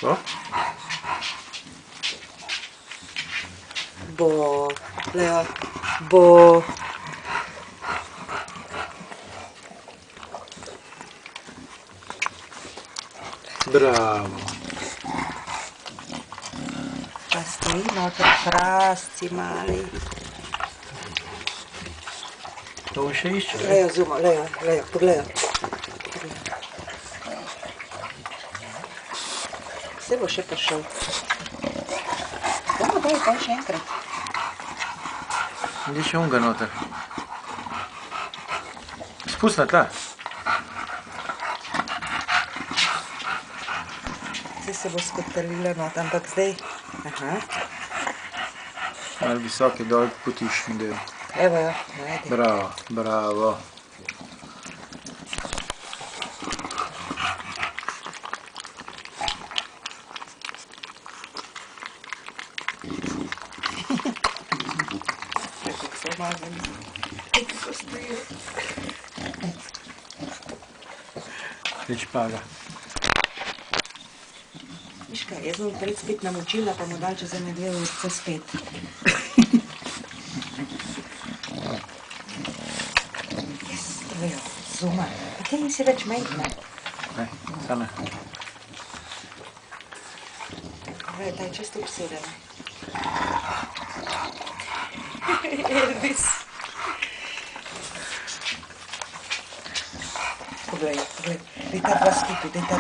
Bo? Bo, Leo, bo. Bravo. Pa stoji noter prasci mali. To še išče, ne? Leo, Zuma, Leo, pogledaj. Vse bo še prišel. Daj še enkrat. Gdje še unga noter? Spust na tla. Zdaj se bo skotalila not, ampak zdaj. Aha. Malo visoki dol potišni del. Evo jo, najdi. Bravo, bravo. Kako se omazim. Kako stoji. Več paga. Viš kaj, jaz bom pred spet namočila, pa mu dal čez ene 2 urice spet. Leo, Zuma, a ti nisi več majhna? Ne, same. Glej, ta je čisto obsedena. Elvis. Poglej, daj ta dva skupaj, daj ta